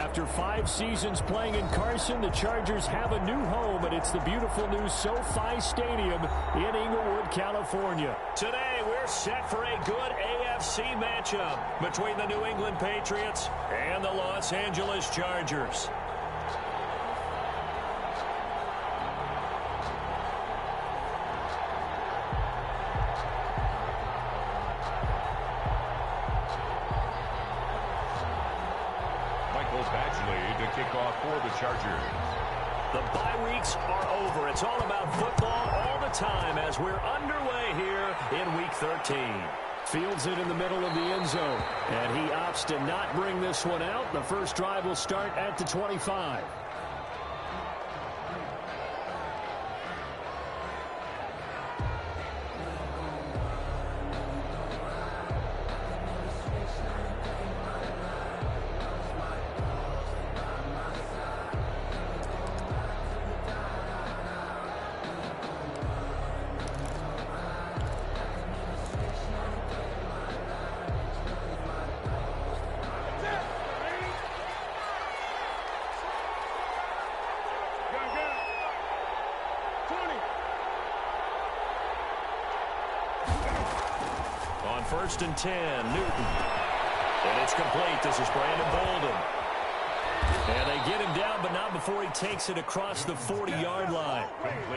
After 5 seasons playing in Carson, the Chargers have a new home, and it's the beautiful new SoFi Stadium in Inglewood, California. Today, we're set for a good AFC matchup between the New England Patriots and the Los Angeles Chargers. For the Chargers. The bye weeks are over. It's all about football all the time as we're underway here in Week 13. Fields it in the middle of the end zone, and he opts to not bring this one out. The first drive will start at the 25. First and 10, Newton. And it's complete. This is Brandon Bolden. And they get him down, but not before he takes it across the 40-yard line.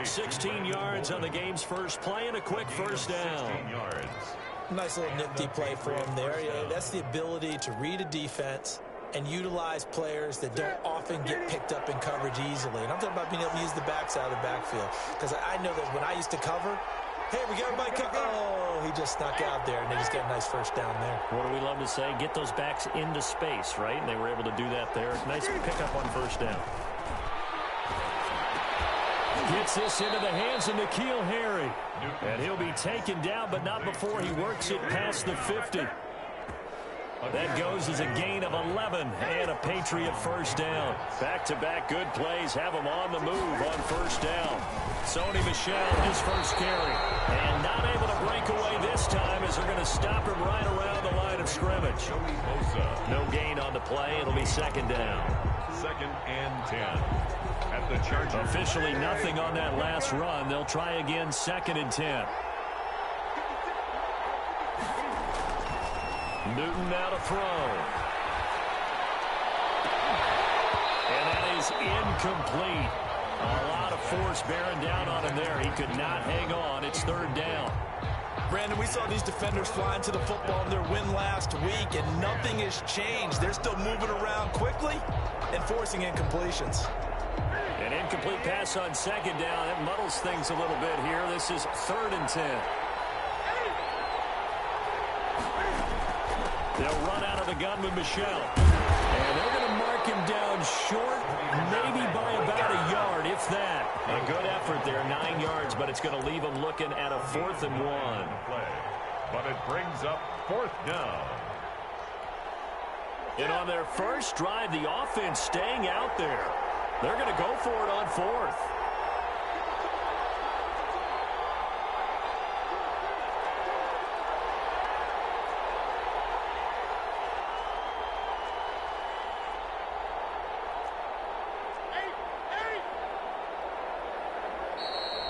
16 yards on the game's first play and a quick first down. Nice little nifty play for him there. Yeah, that's the ability to read a defense and utilize players that don't often get picked up in coverage easily. And I'm talking about being able to use the backs out of the backfield. Because I know that when I used to cover, hey, we got everybody covered. Oh, he just snuck out there, and they just get a nice first down there. What do we love to say? Get those backs into space, right? And they were able to do that there. Nice pickup on first down. Gets this into the hands of N'Keal Harry. And he'll be taken down, but not before he works it past the 50. That goes as a gain of 11 and a Patriot first down. Back-to-back good plays have him on the move on first down. Sony Michel, his first carry. And not able to break away this time as they're going to stop him right around the line of scrimmage. No gain on the play. It'll be second down. Second and 10 at the Chargers. Officially nothing on that last run. They'll try again second and 10. Newton now to throw. And that is incomplete. A lot of force bearing down on him there. He could not hang on. It's third down. Brandon, we saw these defenders flying to the football in their win last week, and nothing has changed. They're still moving around quickly and forcing incompletions. An incomplete pass on second down. It muddles things a little bit here. This is third and 10. They'll run out of the gun with Michel. And they're going to mark him down short, maybe by about a yard, if that. A good effort there, 9 yards, but it's going to leave him looking at a 4th and 1. But it brings up 4th down. And on their first drive, the offense staying out there. They're going to go for it on 4th.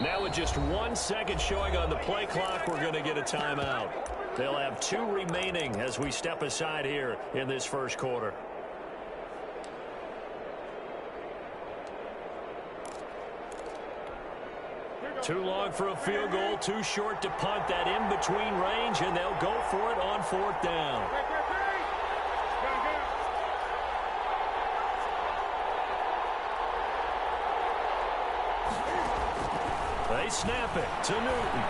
Now with just 1 second showing on the play clock, we're going to get a timeout. They'll have 2 remaining as we step aside here in this first quarter. Too long for a field goal, too short to punt. That in-between range, and they'll go for it on 4th down. They snap it to Newton.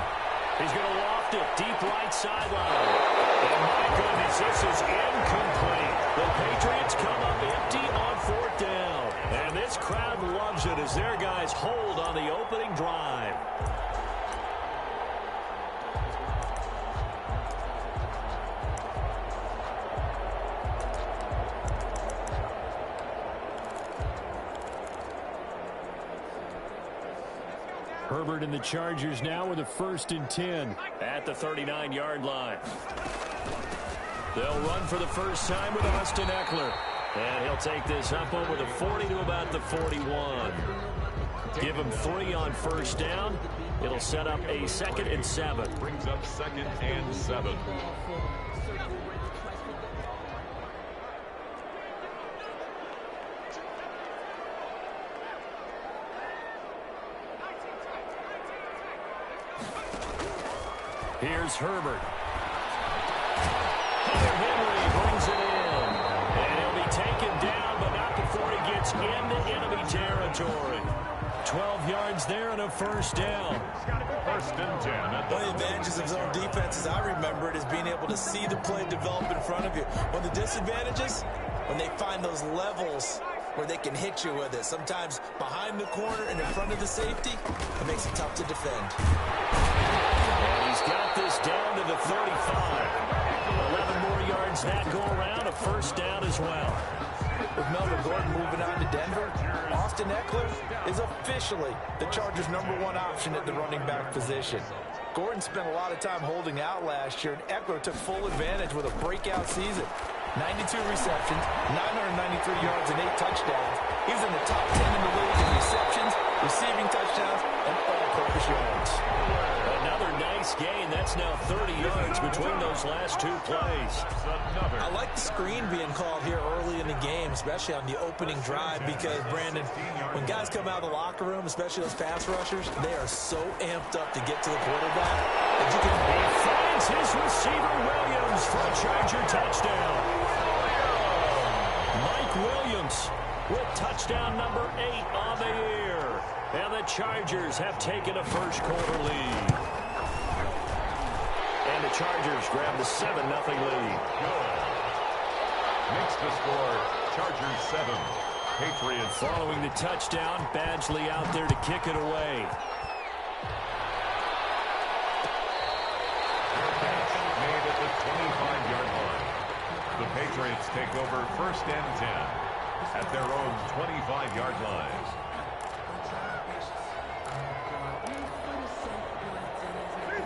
He's going to loft it deep right sideline. And my goodness, this is incomplete. The Patriots come up empty on 4th down. And this crowd loves it as their guys hold on the opening drive. Herbert and the Chargers now with a 1st and 10 at the 39-yard line. They'll run for the first time with Austin Eckler. And he'll take this up over the 40 to about the 41. Give him 3 on first down. It'll set up a 2nd and 7. Brings up 2nd and 7. Here's Herbert. Henry brings it in. And he'll be taken down, but not before he gets into enemy territory. 12 yards there and a first down. 1st and 10. One of the advantages of zone defense, as I remember it, is being able to see the play develop in front of you. One of the disadvantages, when they find those levels where they can hit you with it. Sometimes behind the corner and in front of the safety, it makes it tough to defend. And he's got this down to the 35. 11 more yards that go around, a first down as well. With Melvin Gordon moving on to Denver, Austin Eckler is officially the Chargers' #1 option at the running back position. Gordon spent a lot of time holding out last year, and Eckler took full advantage with a breakout season. 92 receptions, 993 yards, and 8 touchdowns. He's in the top 10 in the league in receptions, receiving touchdowns, and all-purpose yards. Another nice gain. That's now 30 yards between those last 2 plays. I like the screen being called here early in the game, especially on the opening drive, because, Brandon, when guys come out of the locker room, especially those pass rushers, they are so amped up to get to the quarterback that you can... He finds his receiver, Williams, for a Charger touchdown. Mike Williams with touchdown number 8 on the year. And the Chargers have taken a first-quarter lead. And the Chargers grab the 7-0 lead. Makes the score Chargers 7, Patriots. Following the touchdown, Badgley out there to kick it away. Made at the 25-yard line. The Patriots take over 1st and 10 at their own 25-yard line.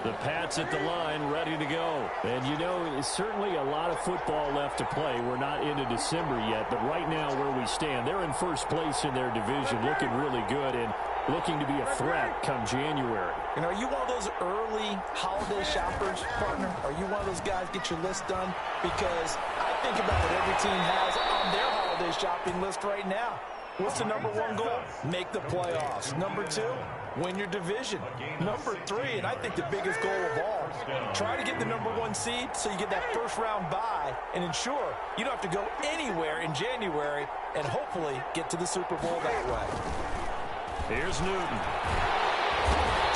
The Pats at the line, ready to go. And, you know, it's certainly a lot of football left to play. We're not into December yet, but right now where we stand, they're in first place in their division, looking really good and looking to be a threat come January. You know, are you one of those early holiday shoppers, partner? Are you one of those guys get your list done? Because I think about what every team has on their holiday shopping list right now. What's the #1 goal? Make the playoffs. #2, win your division. #3, and I think the biggest goal of all, try to get the #1 seed so you get that first-round bye and ensure you don't have to go anywhere in January and hopefully get to the Super Bowl that way. Here's Newton.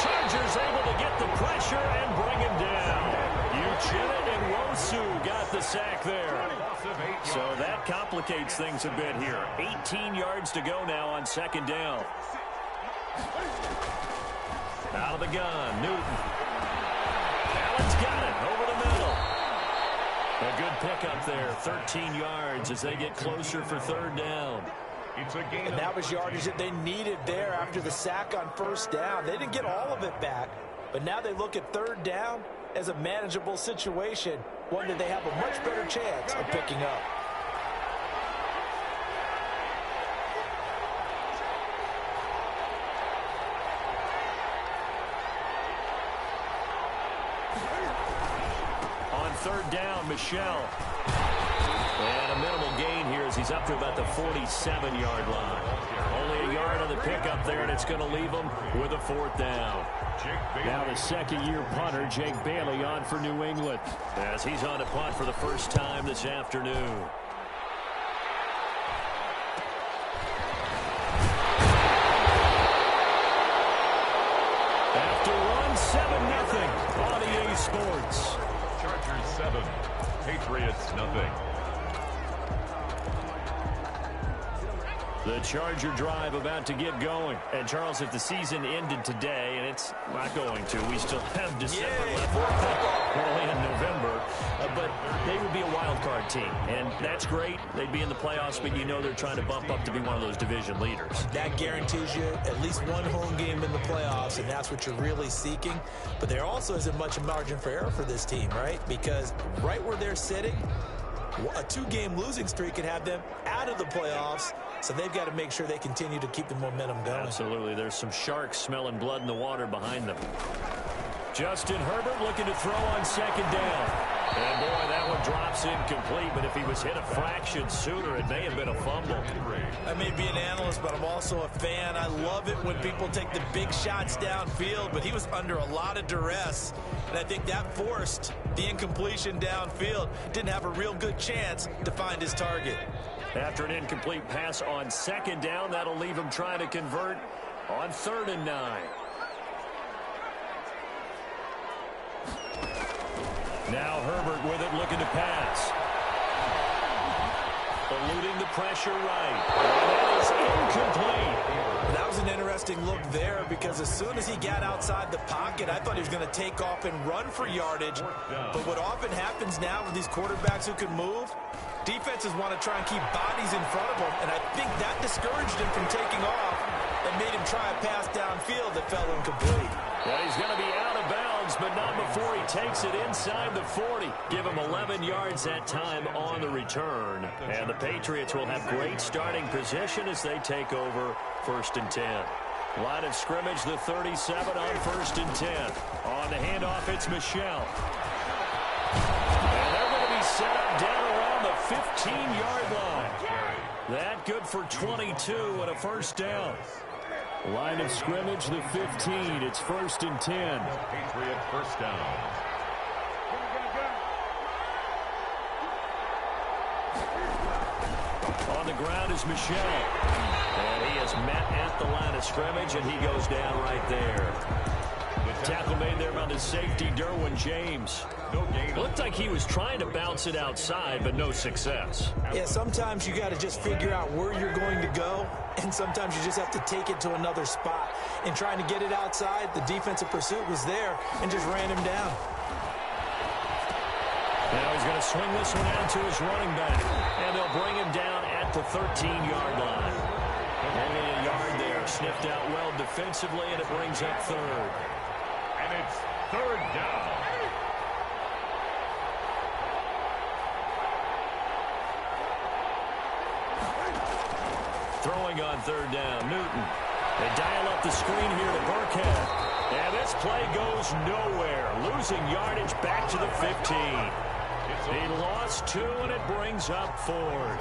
Chargers able to get the pressure and bring him down. Uchenna and Wosu got the sack there. So that complicates things a bit here. 18 yards to go now on 2nd down. Out of the gun, Newton. Allen's got it over the middle. A good pickup there, 13 yards as they get closer for 3rd down. And that was yardage that they needed there after the sack on 1st down. They didn't get all of it back, but now they look at 3rd down as a manageable situation, one that they have a much better chance of picking up. On 3rd down, Michelle. And a minimal gain here as he's up to about the 47-yard line. Only a yard on the pickup there, and it's going to leave him with a 4th down. Now the 2nd-year punter, Jake Bailey, on for New England, as he's on to punt for the first time this afternoon. After one, 7-0 on EA Sports. Chargers 7, Patriots 0. The Charger drive about to get going. And, Charles, if the season ended today, and it's not going to, we still have December left, only in November, but they would be a wild card team. And that's great. They'd be in the playoffs, but you know they're trying to bump up to be one of those division leaders. That guarantees you at least one home game in the playoffs, and that's what you're really seeking. But there also isn't much margin for error for this team, right? Because right where they're sitting, A 2-game losing streak could have them out of the playoffs, so they've got to make sure they continue to keep the momentum going. Absolutely. There's some sharks smelling blood in the water behind them. Justin Herbert looking to throw on second down. And, boy, that one drops incomplete, but if he was hit a fraction sooner, it may have been a fumble. I may be an analyst, but I'm also a fan. I love it when people take the big shots downfield, but he was under a lot of duress, and I think that forced the incompletion downfield. Didn't have a real good chance to find his target. After an incomplete pass on second down, that'll leave him trying to convert on 3rd and 9. Now Herbert with it, looking to pass. Eluding the pressure right. That is incomplete. That was an interesting look there because as soon as he got outside the pocket, I thought he was going to take off and run for yardage. But what often happens now with these quarterbacks who can move, defenses want to try and keep bodies in front of them, and I think that discouraged him from taking off and made him try a pass downfield that fell incomplete. Well, he's going to be out of bounds, but not before he takes it inside the 40. Give him 11 yards that time on the return. And the Patriots will have great starting position as they take over 1st and 10. Line of scrimmage, the 37 on 1st and 10. On the handoff, it's Michel. And they're going to be set up down around the 15-yard line. That good for 22 and a 1st down. Line of scrimmage, the 15. It's 1st and 10. Patriot 1st down. On the ground is Michel. And he is met at the line of scrimmage, and he goes down right there. Tackle made there by the safety, Derwin James. Looked like he was trying to bounce it outside, but no success. Yeah, sometimes you got to just figure out where you're going to go, and sometimes you just have to take it to another spot. In trying to get it outside, the defensive pursuit was there and just ran him down. Now he's going to swing this one out to his running back, and they'll bring him down at the 13-yard line. Only a yard there, sniffed out well defensively, and it brings up 3rd. And it's 3rd down. Throwing on 3rd down, Newton. They dial up the screen here to Burkhead. And this play goes nowhere. Losing yardage back to the 15. He lost 2, and it brings up 4th.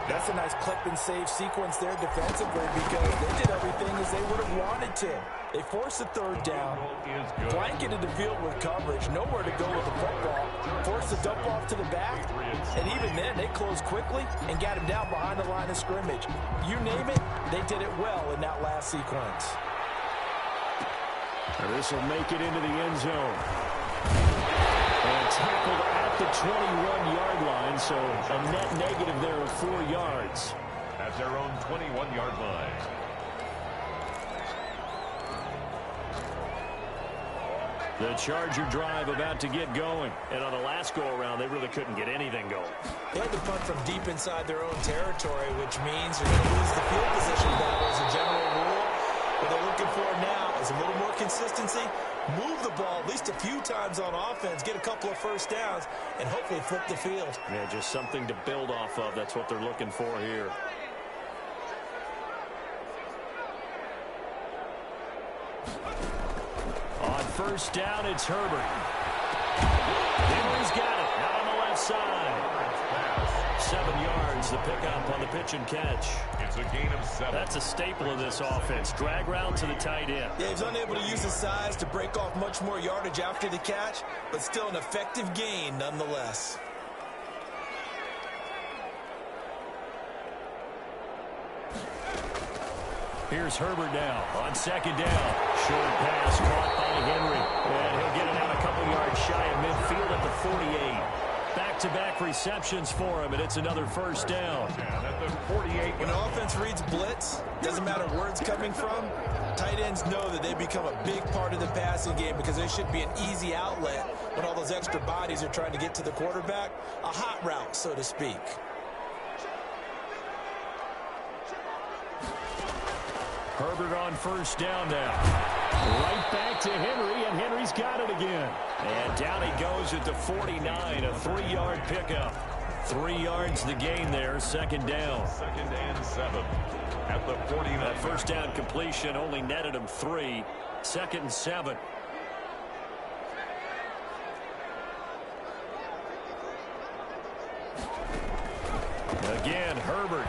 That's a nice clip and save sequence there defensively because they did everything as they would have wanted to. They forced the 3rd down, blanketed the field with coverage, nowhere to go with the football, forced the dump off to the back, and even then they closed quickly and got him down behind the line of scrimmage. You name it, they did it well in that last sequence. And this will make it into the end zone. And tackled at the 21-yard line, so a net negative there of 4 yards. At their own 21-yard line. The Charger drive about to get going. And on the last go-around, they really couldn't get anything going. They had to punt from deep inside their own territory, which means they're going to lose the field position battle as a general rule. What they're looking for now is a little more consistency, move the ball at least a few times on offense, get a couple of 1st downs, and hopefully flip the field. Yeah, just something to build off of. That's what they're looking for here. On 1st down, it's Herbert. Henry's got it. Out on the left side. 7 yards, the pickup on the pitch and catch. It's a gain of 7. That's a staple of this offense. Drag route to the tight end. Yeah, he's unable to use his size to break off much more yardage after the catch, but still an effective gain nonetheless. Here's Herbert now on 2nd down. Short pass caught by Henry. And he'll get it out a couple yards shy of midfield at the 48. Back-to-back receptions for him, and it's another 1st down. At the 48. When an offense reads blitz, doesn't matter where it's coming from, tight ends know that they become a big part of the passing game because they should be an easy outlet when all those extra bodies are trying to get to the quarterback. A hot route, so to speak. Herbert on 1st down now. Right back to Henry, and Henry's got it again. And down he goes at the 49, a 3-yard pickup. 3 yards the gain there, second down. 2nd and 7 at the 49. That first down completion only netted him 3. 2nd and 7. Again, Herbert.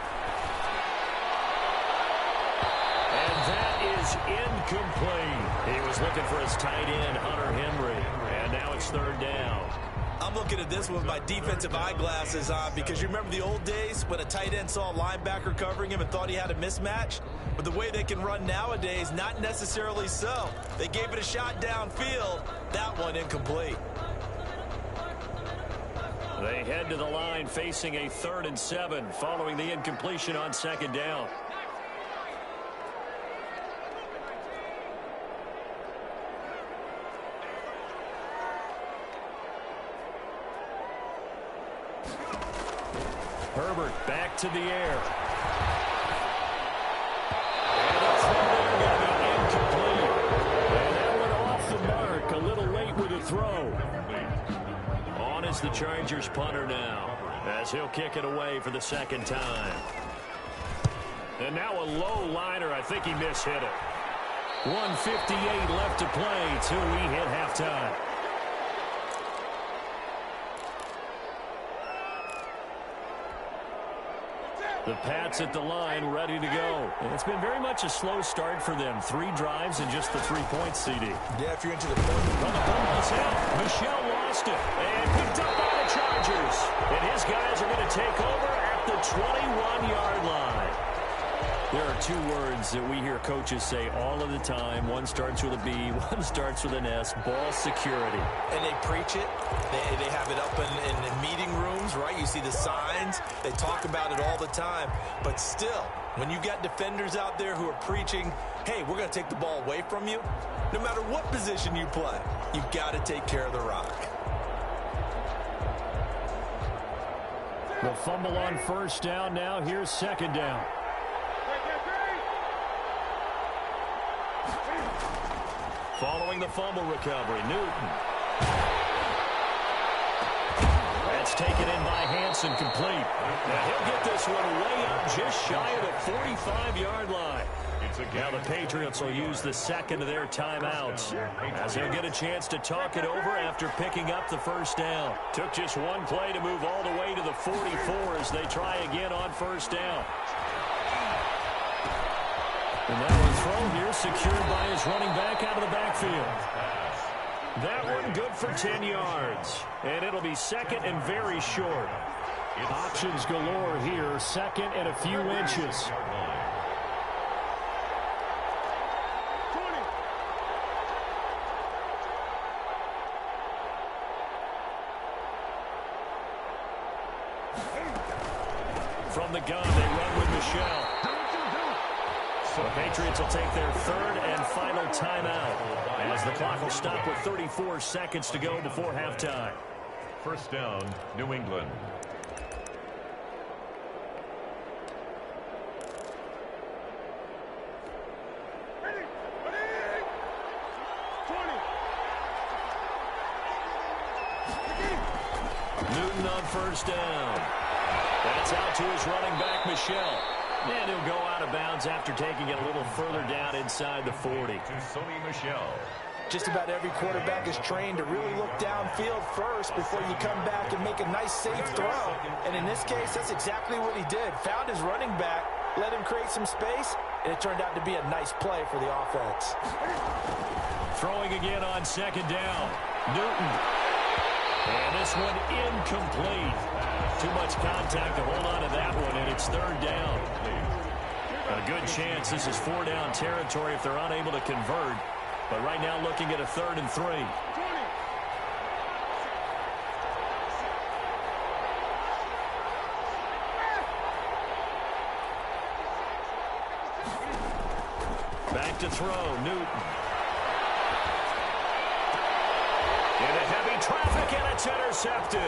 And that is incomplete. He was looking for his tight end, Hunter Henry. And now it's 3rd down. I'm looking at this with my defensive eyeglasses on because you remember the old days when a tight end saw a linebacker covering him and thought he had a mismatch? But the way they can run nowadays, not necessarily so. They gave it a shot downfield. That one incomplete. They head to the line facing a 3rd and 7 following the incompletion on 2nd down. Herbert back to the air. And it's going to be incomplete. And that went off the mark. A little late with the throw. On is the Chargers punter now, as he'll kick it away for the 2nd time. And now a low liner. I think he mishit it. 1:58 left to play till we hit halftime. The Pats at the line, ready to go. And it's been very much a slow start for them. 3 drives and just the 3 points, CD. Yeah, if you're into the point. Well, the ball is out. Michelle lost it. And picked up by the Chargers. And his guys are going to take over at the 21-yard line. There are 2 words that we hear coaches say all of the time. One starts with a B, one starts with an S, ball security. And they preach it. They have it up in meeting rooms, right? You see the signs. They talk about it all the time. But still, when you got defenders out there who are preaching, hey, we're going to take the ball away from you, no matter what position you play, you've got to take care of the rock. The fumble on 1st down now. Here's 2nd down. Following the fumble recovery, Newton. That's taken in by Hansen, complete. Now he'll get this one way up just shy of the 45-yard line. Now the Patriots will use the 2nd of their timeouts, as they'll get a chance to talk it over after picking up the 1st down. Took just 1 play to move all the way to the 44 as they try again on 1st down. And that one thrown here, secured by his running back out of the backfield. That one good for 10 yards. And it'll be 2nd and very short. Options galore here, 2nd and a few inches. From the gun, they run with Michelle. The Patriots will take their 3rd and final timeout, as the clock will stop with 34 seconds to go before halftime. 1st down, New England. Newton on 1st down. That's out to his running back, Michelle. And he'll go out of bounds after taking it a little further down inside the 40. To Sony Michel. Just about every quarterback is trained to really look downfield first before you come back and make a nice, safe throw. And in this case, that's exactly what he did. Found his running back, let him create some space, and it turned out to be a nice play for the offense. Throwing again on 2nd down. Newton. And this one incomplete. Too much contact to hold on to that one, and it's 3rd down. A good chance this is 4-down territory if they're unable to convert. But right now looking at a 3rd and 3. Back to throw, Newton. Into heavy traffic, and it's intercepted.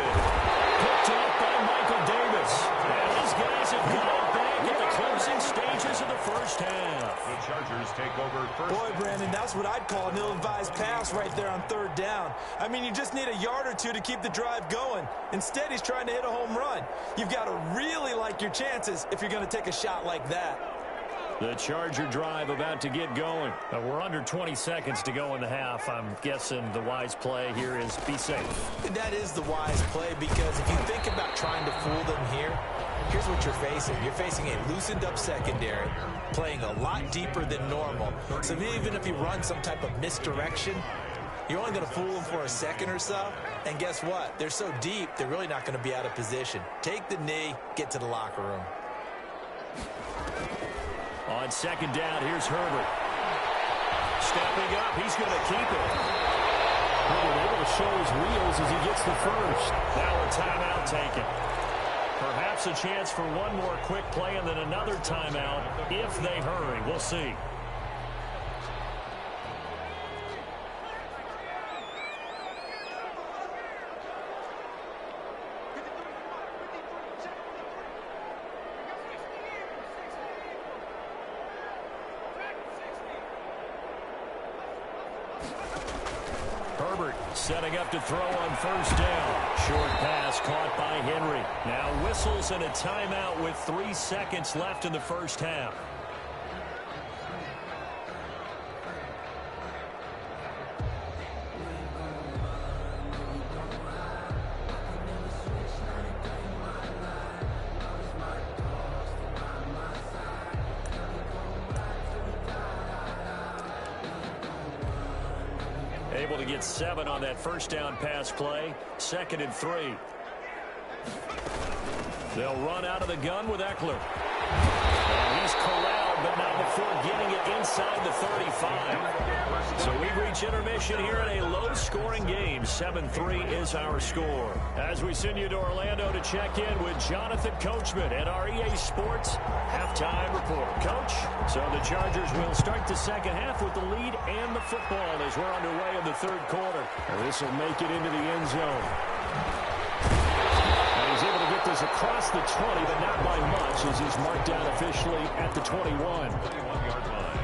Picked up by Michael Davis. And his guys have got it back at the close closing stages of the first half. The Chargers take over first. Boy, Brandon, that's what I'd call an ill-advised pass right there on third down. I mean, you just need a yard or two to keep the drive going. Instead, he's trying to hit a home run. You've got to really like your chances if you're going to take a shot like that. The Charger drive about to get going. We're under 20 seconds to go in the half. I'm guessing the wise play here is be safe. That is the wise play, because if you think about trying to fool them here, here's what you're facing. You're facing a loosened up secondary, playing a lot deeper than normal. So even if you run some type of misdirection, you're only going to fool them for a second or so. And guess what? They're so deep, they're really not going to be out of position. Take the knee, get to the locker room. On second down, here's Herbert. Stepping up, he's going to keep it. Herbert able to show his wheels as he gets the first. Now a timeout taken. Perhaps a chance for one more quick play and then another timeout if they hurry. We'll see. Setting up to throw on first down. Short pass caught by Henry. Now whistles and a timeout with 3 seconds left in the first half. Able to get 7 on that first down pass play. 2nd and 3. They'll run out of the gun with Eckler. And he's corralled, but not before getting it inside the 35. So we reach intermission here in a low-scoring game. 7-3 is our score. As we send you to Orlando to check in with Jonathan Coachman at our EA Sports halftime report. Coach, so the Chargers will start the second half with the lead and the football as we're underway in the third quarter. This will make it into the end zone. He's able to get this across the 20, but not by much, as he's marked down officially at the 21. 21-yard line.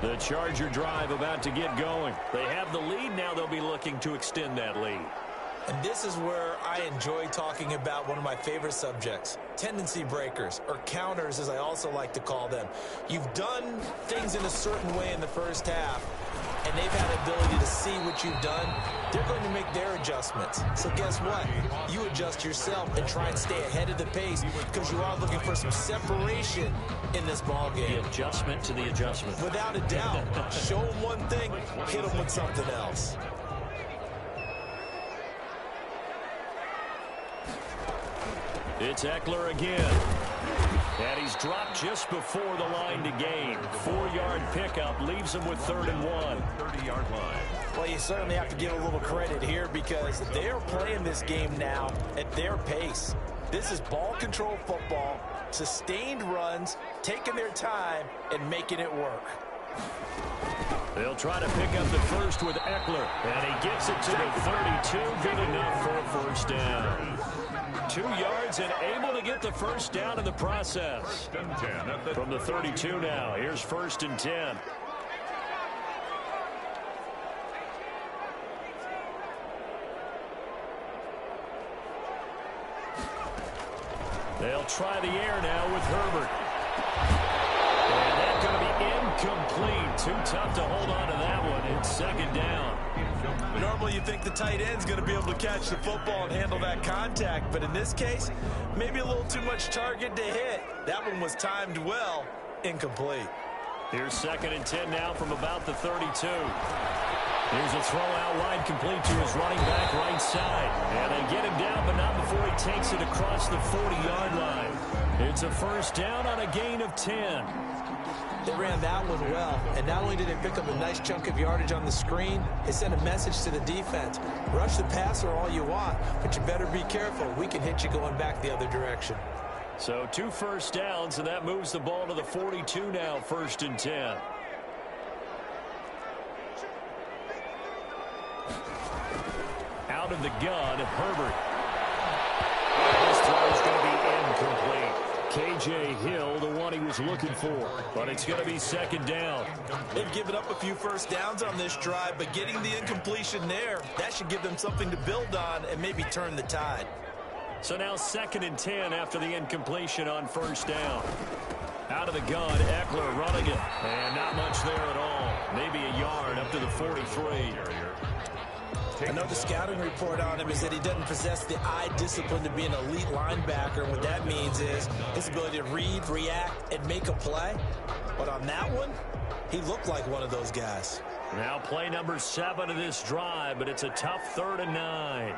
The Charger drive about to get going. They have the lead. Now they'll be looking to extend that lead. And this is where I enjoy talking about one of my favorite subjects, tendency breakers, or counters as I also like to call them. You've done things in a certain way in the first half, and they've had the ability to see what you've done. They're going to make their adjustments. So guess what? You adjust yourself and try and stay ahead of the pace, because you are looking for some separation in this ball game. The adjustment to the adjustment. Without a doubt. Show them one thing, hit them with something else. It's Eckler again. And he's dropped just before the line to gain. 4-yard pickup leaves him with 3rd and 1. 30-yard line. Well, you certainly have to give a little credit here, because they're playing this game now at their pace. This is ball control football, sustained runs, taking their time, and making it work. They'll try to pick up the first with Eckler. And he gets it to the 32. Good enough for a first down. 2 yards and able to get the first down in the process. 1st and 10 at the From the 32 now, here's 1st and 10. They'll try the air now with Herbert. And that's going to be incomplete. Too tough to hold on to that one. It's 2nd down. Normally you think the tight end's going to be able to catch the football and handle that contact, but in this case, maybe a little too much target to hit. That one was timed well, incomplete. Here's 2nd and 10 now from about the 32. Here's a throw out wide, complete to his running back right side. And they get him down, but not before he takes it across the 40-yard line. It's a first down on a gain of 10. They ran that one well, and not only did they pick up a nice chunk of yardage on the screen, they sent a message to the defense. Rush the passer all you want, but you better be careful. We can hit you going back the other direction. So 2 first downs, and that moves the ball to the 42 now, 1st and 10. Out of the gun, Herbert. This throw is going to be incomplete. K.J. Hill, the one he was looking for. But it's going to be second down. They've given up a few first downs on this drive, but getting the incompletion there, that should give them something to build on and maybe turn the tide. So now 2nd and 10 after the incompletion on first down. Out of the gun, Eckler running it. And not much there at all. Maybe a yard up to the 43. I know the scouting report on him is that he doesn't possess the eye discipline to be an elite linebacker. And what that means is his ability to read, react, and make a play. But on that one, he looked like one of those guys. Now play number 7 of this drive, but it's a tough 3rd and 9.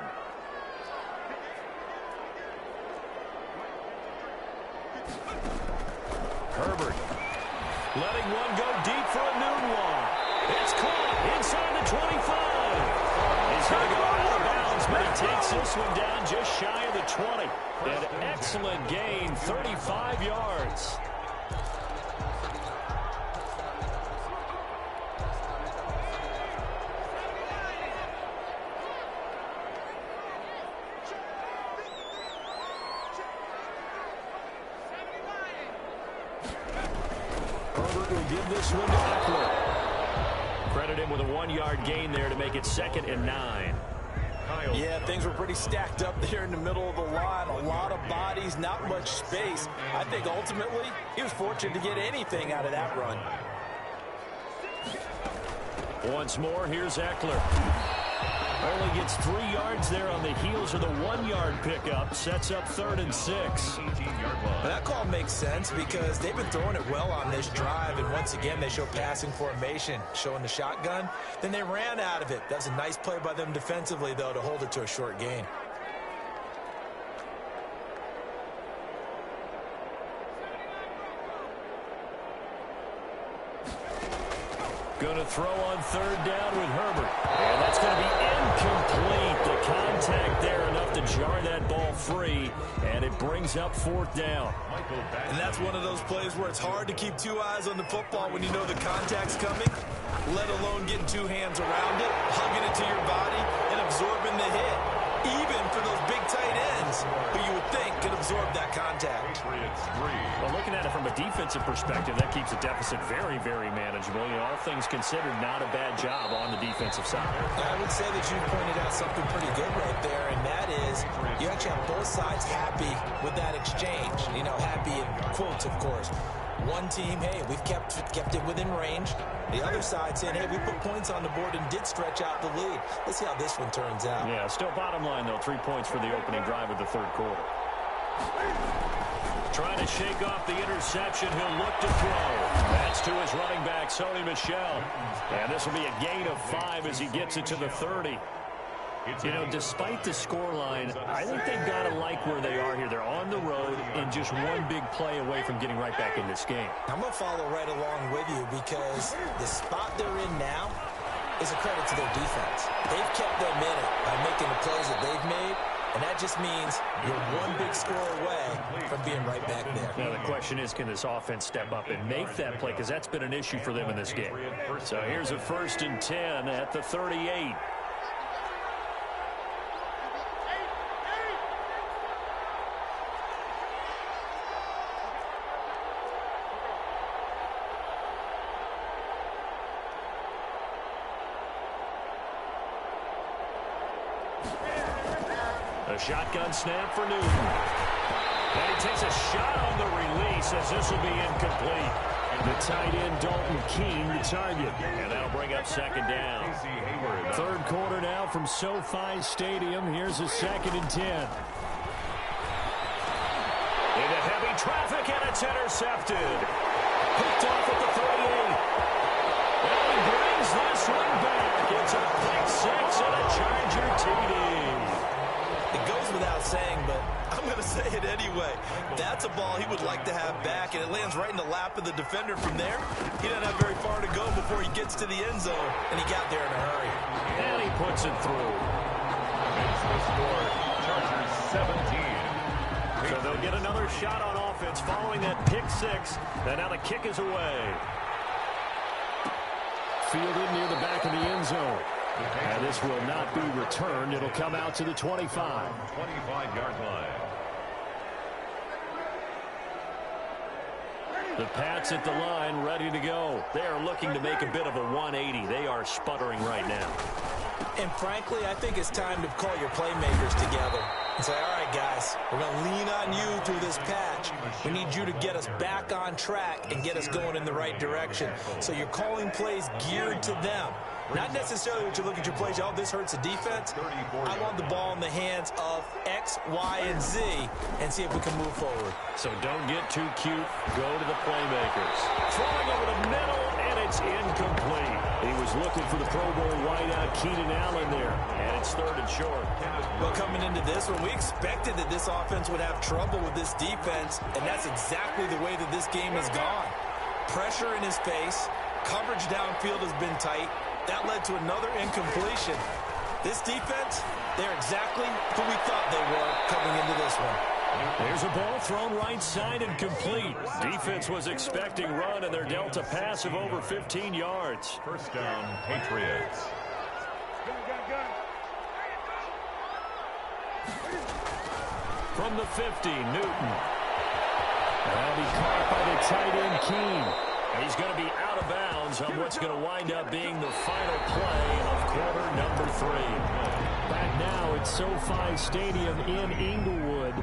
Herbert letting one go deep for a noon one. It's caught inside the 25. He's going to go out of bounds, but he takes this one down just shy of the 20. An excellent gain, 35 yards. Herbert will give this one to Eckler. Credit him with a 1-yard gain there to make it 2nd and 9. Yeah, things were pretty stacked up there in the middle of the line. A lot of bodies, not much space. I think ultimately he was fortunate to get anything out of that run. Once more, here's Eckler. Only gets 3 yards there on the heels of the 1-yard pickup. Sets up 3rd and 6. That call makes sense because they've been throwing it well on this drive. And once again, they show passing formation, showing the shotgun. Then they ran out of it. That was a nice play by them defensively, though, to hold it to a short gain. Going to throw on 3rd down with Herbert. And that's going to be incomplete. The contact there enough to jar that ball free. And it brings up 4th down. And that's one of those plays where it's hard to keep 2 eyes on the football when you know the contact's coming, let alone getting 2 hands around it, hugging it to your body, and absorbing the hit. Even for those big tight ends who you would think could absorb that contact. Well, looking at it from a defensive perspective, that keeps the deficit very, very manageable. You know, all things considered, not a bad job on the defensive side. I would say that you pointed out something pretty good right there, and that is you actually have both sides happy with that exchange. You know, happy in quotes, of course. One team, hey, we've kept it within range. The other side saying, hey, we put points on the board and did stretch out the lead. Let's see how this one turns out. Yeah, still bottom line, though, 3 points for the opening drive of the 3rd quarter. Trying to shake off the interception. He'll look to throw. That's to his running back, Sony Michel. And this will be a gain of 5 as he gets it to the 30. You know, despite the scoreline, I think they've got to like where they are here. They're on the road and just one big play away from getting right back in this game. I'm going to follow right along with you because the spot they're in now is a credit to their defense. They've kept them in it by making the plays that they've made, and that just means you're one big score away from being right back there. Now, the question is, can this offense step up and make that play? Because that's been an issue for them in this game. So here's a 1st and 10 at the 38. A shotgun snap for Newton. And he takes a shot on the release as this will be incomplete. The tight end, Dalton Keene, the target. And that'll bring up 2nd down. 3rd quarter now from SoFi Stadium. Here's a 2nd and 10. Into heavy traffic, and it's intercepted. Picked off at the 38. And he brings this one back. It's a pick 6 and a Charger TD. It goes without saying, but I'm going to say it anyway. That's a ball he would like to have back, and it lands right in the lap of the defender from there. He doesn't have very far to go before he gets to the end zone, and he got there in a hurry. And he puts it through. Makes the score, Chargers 17. So they'll get another shot on offense following that pick 6, and now the kick is away. Fielded near the back of the end zone. And this will not be returned. It'll come out to the 25. 25-yard line. The Pats at the line, ready to go. They are looking to make a bit of a 180. They are sputtering right now. And frankly, I think it's time to call your playmakers together and say, all right, guys, we're going to lean on you through this patch. We need you to get us back on track and get us going in the right direction. So you're calling plays geared to them. Not necessarily that you look at your plays, oh, this hurts the defense. I want the ball in the hands of X, Y, and Z and see if we can move forward. So don't get too cute. Go to the playmakers. Throwing over the middle, and it's incomplete. He was looking for the Pro Bowl wideout Keenan Allen there, and it's 3rd and short. Well, coming into this one, we expected that this offense would have trouble with this defense, and that's exactly the way that this game has gone. Pressure in his face. Coverage downfield has been tight. That led to another incompletion. This defense, they're exactly who we thought they were coming into this one. There's a ball thrown right side and complete. Defense was expecting run, and they're dealt a pass of over 15 yards. First down, Patriots. From the 50, Newton. That'll be caught by the tight end, Keene. He's going to be out of bounds on what's going to wind up being the final play of quarter number 3. Back now at SoFi Stadium in Inglewood.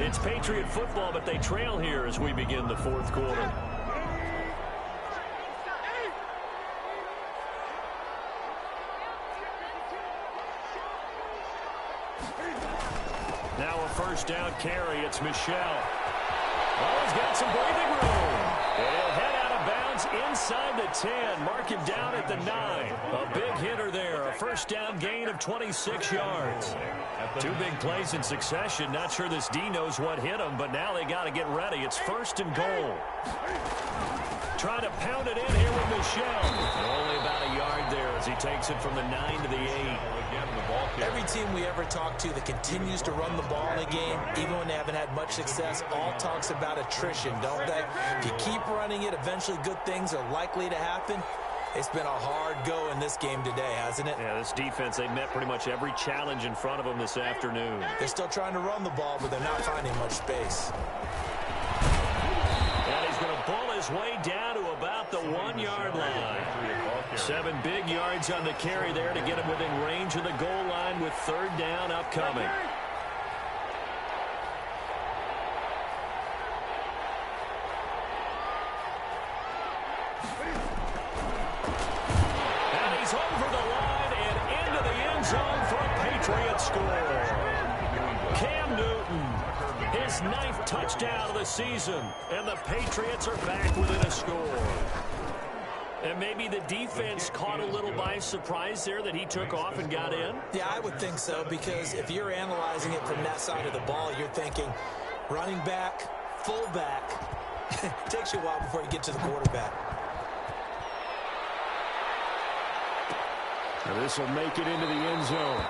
It's Patriot football, but they trail here as we begin the 4th quarter. Now a first down carry. It's Michelle. Oh, he's got some breathing room. And he'll head out of bounds inside the 10. Mark him down at the 9. A big hitter there. A first down gain of 26 yards. 2 big plays in succession. Not sure this D knows what hit him, but now they got to get ready. It's 1st and goal. Trying to pound it in here with Michelle. Only about a yard there as he takes it from the 9 to the 8. Every team we ever talk to that continues to run the ball in a game, even when they haven't had much success, all talks about attrition, don't they? If you keep running it, eventually good things are likely to happen. It's been a hard go in this game today, hasn't it? Yeah, this defense, they met pretty much every challenge in front of them this afternoon. They're still trying to run the ball, but they're not finding much space. And he's going to pull his way down to about the 1-yard line. 7 big yards on the carry there to get him within range of the goal line with 3rd down upcoming. And he's over the line and into the end zone for a Patriot score. Cam Newton, his 9th touchdown of the season, and the Patriots are back within a score. And maybe the defense caught a little by surprise there that he took off and got in? Yeah, I would think so, because if you're analyzing it from that side of the ball, you're thinking running back, fullback. It takes you a while before you get to the quarterback. Now this will make it into the end zone.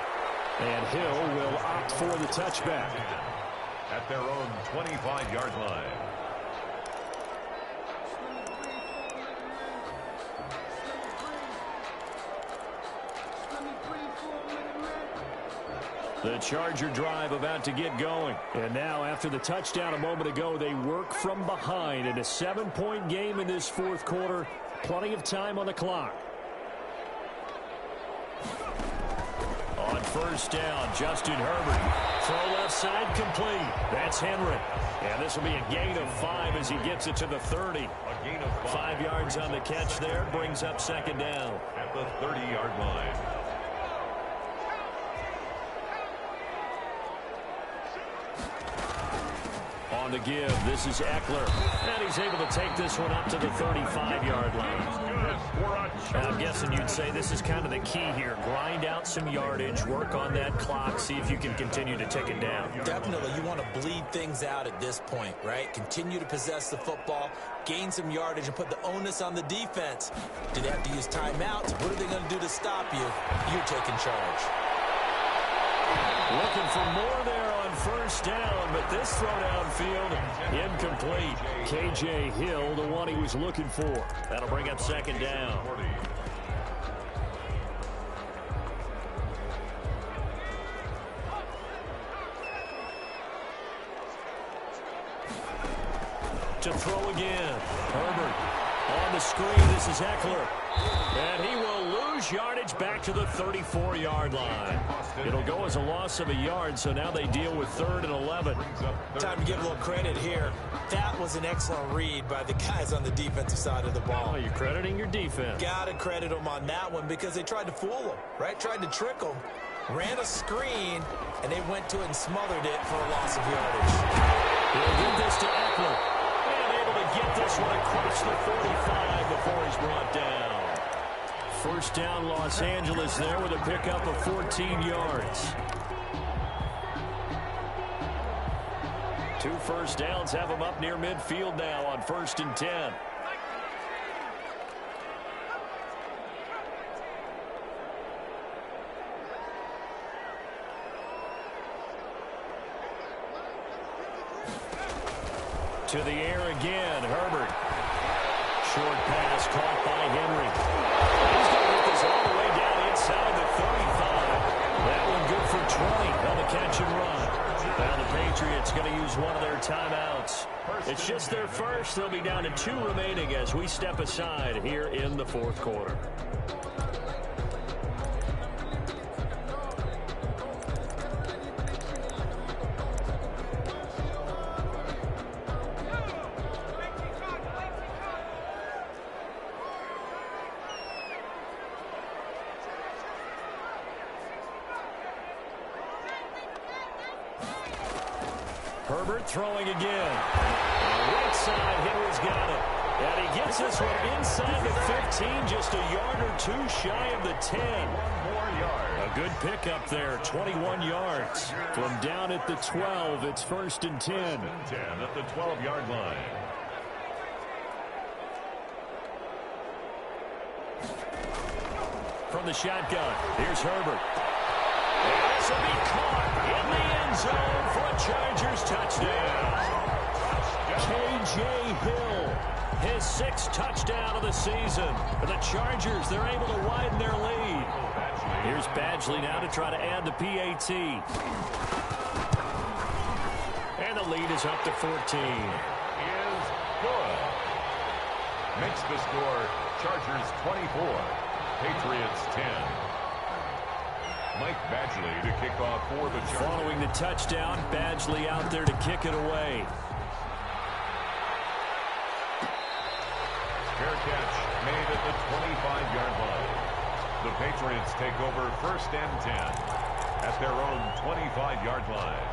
And Hill will opt for the touchback. At their own 25-yard line. The Charger drive about to get going. And now after the touchdown a moment ago, they work from behind in a 7-point game in this 4th quarter. Plenty of time on the clock. On first down, Justin Herbert. Throw left side complete. That's Henry. And this will be a gain of 5 as he gets it to the 30. A gain of 5 yards on the catch there. Brings up 2nd down. At the 30-yard line. On the give, this is Eckler. And he's able to take this one up to the 35-yard line. I'm guessing you'd say this is kind of the key here. Grind out some yardage, work on that clock, see if you can continue to take it down. Definitely, you want to bleed things out at this point, right? Continue to possess the football, gain some yardage, and put the onus on the defense. Do they have to use timeouts? What are they going to do to stop you? You're taking charge. Looking for more there on first down, but this throw downfield incomplete. K.J. Hill, the one he was looking for. That'll bring up 2nd down. to throw again. Herbert on the screen. This is Eckler. And he will lose yardage back to the 34-yard line. It'll go as a loss of a yard, so now they deal with 3rd and 11. Time to give a little credit here. That was an excellent read by the guys on the defensive side of the ball. Oh, you're crediting your defense. Got to credit them on that one because they tried to fool them, right? Tried to trick them. Ran a screen, and they went to it and smothered it for a loss of yardage. He'll give this to Eckler. And able to get this one across the 45 before he's brought down. First down, Los Angeles there with a pickup of 14 yards. 2 first downs have them up near midfield now on 1st and 10. To the air again, Herbert. Short pass caught by Henry. He's going to get this all the way down inside the 35. That one good for 20 on the catch and run. Now the Patriots going to use one of their timeouts. It's just their first. They'll be down to 2 remaining as we step aside here in the 4th quarter. Herbert throwing again. Right side, Henry's got it. And he gets this one inside the 15, just a yard or 2 shy of the 10. 1 more yard. A good pickup there, 21 yards. From down at the 12, it's 1st and 10. 1st and 10 at the 12-yard line. From the shotgun, here's Herbert. This will be caught in the end zone for a Chargers touchdown. K.J. Hill, his 6th touchdown of the season. For the Chargers, they're able to widen their lead. Here's Badgley now to try to add the PAT. And the lead is up to 14. Is good. Makes the score Chargers 24, Patriots 10. Mike Badgley to kick off for the Chargers. Following the touchdown, Badgley out there to kick it away. Fair catch made at the 25-yard line. The Patriots take over 1st and 10 at their own 25-yard line.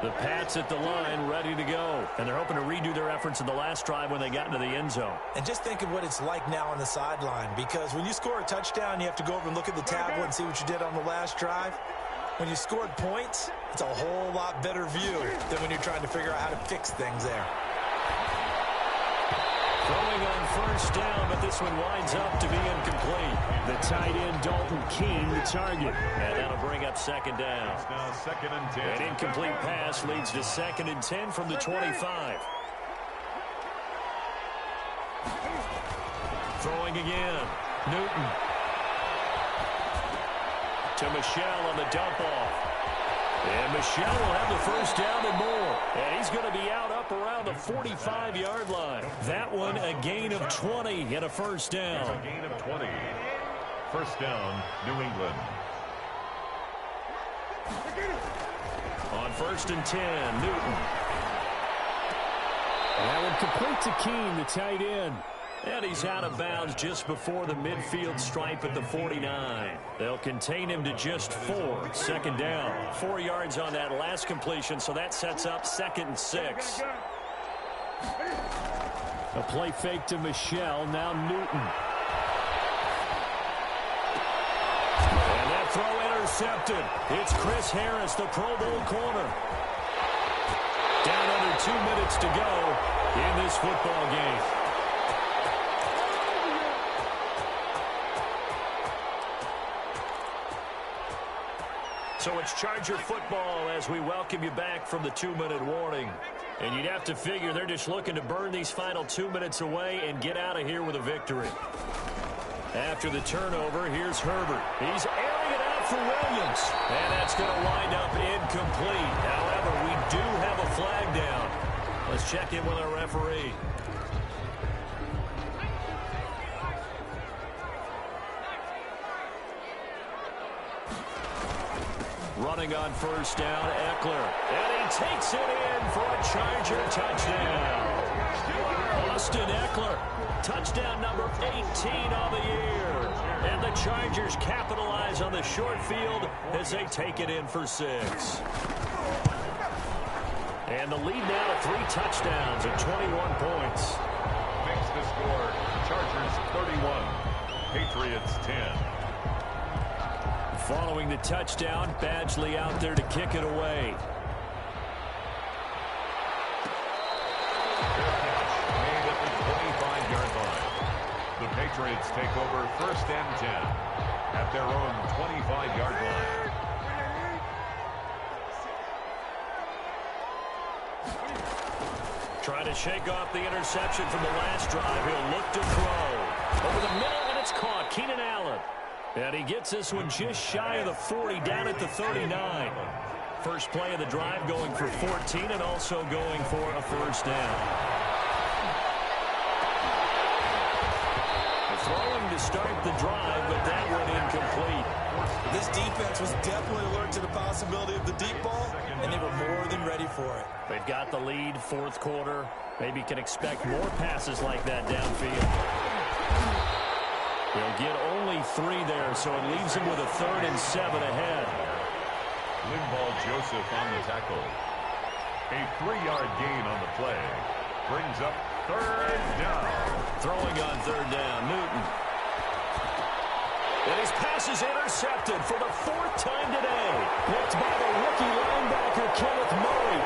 The Pats at the line, ready to go. And they're hoping to redo their efforts in the last drive when they got into the end zone. And just think of what it's like now on the sideline, because when you score a touchdown, you have to go over and look at the tablet and see what you did on the last drive. When you scored points, it's a whole lot better view than when you're trying to figure out how to fix things there. Throwing on 1st down, but this one winds up to be incomplete. The tight end, Dalton Keene, the target. And that'll bring up 2nd down. It's now 2nd and 10. An incomplete pass leads to 2nd and 10 from the 25. Throwing again. Newton. To Michel on the dump off. And Michel will have the 1st down and more. And he's going to be out up around the 45-yard line. That one a gain of 20 and a 1st down. A gain of 20. 1st down, New England. On 1st and 10, Newton. And that one complete to Keene, the tight end. And he's out of bounds just before the midfield stripe at the 49. They'll contain him to just 4. 2nd down. 4 yards on that last completion, so that sets up 2nd and 6. A play fake to Michel, now Newton. And that throw intercepted. It's Chris Harris, the Pro Bowl corner. Down under 2 minutes to go in this football game. So it's Charger football as we welcome you back from the 2-minute warning. And you'd have to figure they're just looking to burn these final 2 minutes away and get out of here with a victory. After the turnover, here's Herbert. He's airing it out for Williams. And that's going to wind up Let's check in with our referee. Running on first down, Eckler. And he takes it in for a Charger touchdown. Austin Eckler, touchdown number 18 on the year. And the Chargers capitalize on the short field as they take it in for 6. And the lead now to 3 touchdowns at 21 points. Makes the score Chargers 31, Patriots 10. Following the touchdown, Badgley out there to kick it away. Made at the 25-yard line. The Patriots take over first and 10 at their own 25-yard line. Trying to shake off the interception from the last drive. He'll look to throw. Over the middle, and it's caught. Keenan Allen. And he gets this one just shy of the 40, down at the 39. First play of the drive going for 14 and also going for a first down. Throwing to start the drive, but that went incomplete. This defense was definitely alert to the possibility of the deep ball, and they were more than ready for it. They've got the lead, fourth quarter. Maybe can expect more passes like that downfield. They'll get only 3 there, so it leaves them with a 3rd and 7 ahead. Linval Joseph on the tackle. A 3-yard gain on the play. Brings up 3rd down. Throwing on 3rd down, Newton. And his pass is intercepted for the 4th time today. Picked by the rookie linebacker, Kenneth Murray.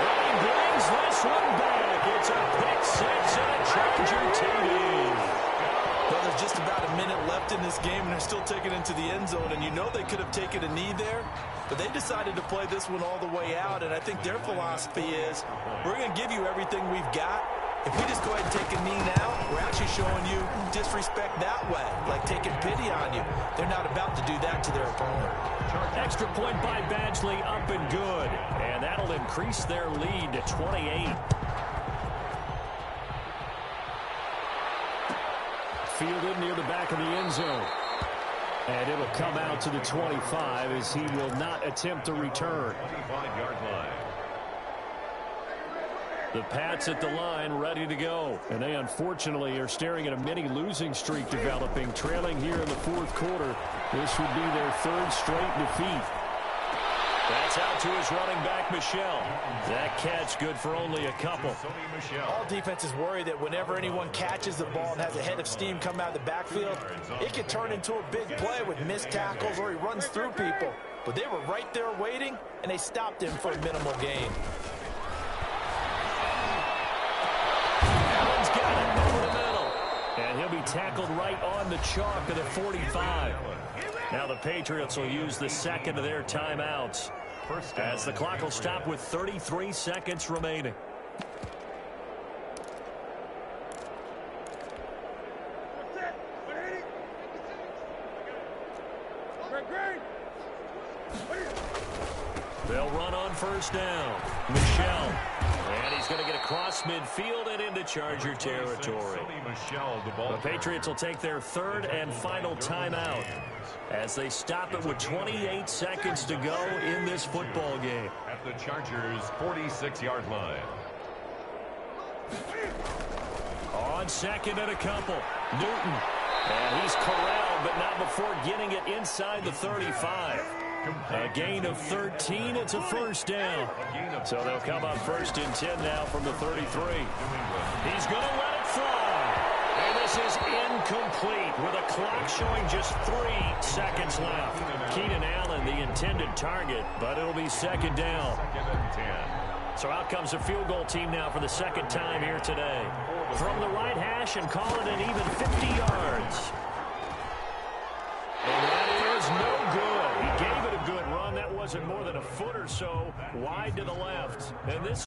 And he brings this one back. It's a pick 6 and a Charger TD. Well, there's just about a minute left in this game, and they're still taking it into the end zone. And you know they could have taken a knee there, but they decided to play this one all the way out. And I think their philosophy is, we're going to give you everything we've got. If we just go ahead and take a knee now, we're actually showing you disrespect that way, like taking pity on you. They're not about to do that to their opponent. Extra point by Badgley, up and good. And that'll increase their lead to 28. Fielded near the back of the end zone. And it'll come out to the 25 as he will not attempt to return. 25-yard line. The Pats at the line, ready to go. And they unfortunately are staring at a mini losing streak developing, trailing here in the fourth quarter. This would be their 3rd straight defeat. That's out to his running back, Michel. That catch good for only a couple. All defenses worry that whenever anyone catches the ball and has a head of steam come out of the backfield, it can turn into a big play with missed tackles or he runs through people. But they were right there waiting, and they stopped him for a minimal gain. Allen's got it over the middle. And he'll be tackled right on the chalk of the 45. Now the Patriots will use the second of their timeouts as the clock will stop with 33 seconds remaining. They'll run on first down. Michel. And he's going to get across midfield and into Charger territory. The Patriots will take their 3rd and final timeout as they stop it with 28 seconds to go in this football game. At the Chargers' 46-yard line. On second and a couple. Newton. And he's corralled, but not before getting it inside the 35. A gain of 13. It's a first down. So they'll come up 1st and 10 now from the 33. He's going to let it fly. And this is incomplete with a clock showing just 3 seconds left. Keenan Allen, the intended target, but it'll be 2nd down. 2nd and 10. So out comes the field goal team now for the 2nd time here today. From the right hash and call it an even 50 yards. And that is no good. He gave it a good run. That wasn't more than a foot or so wide to the left. And this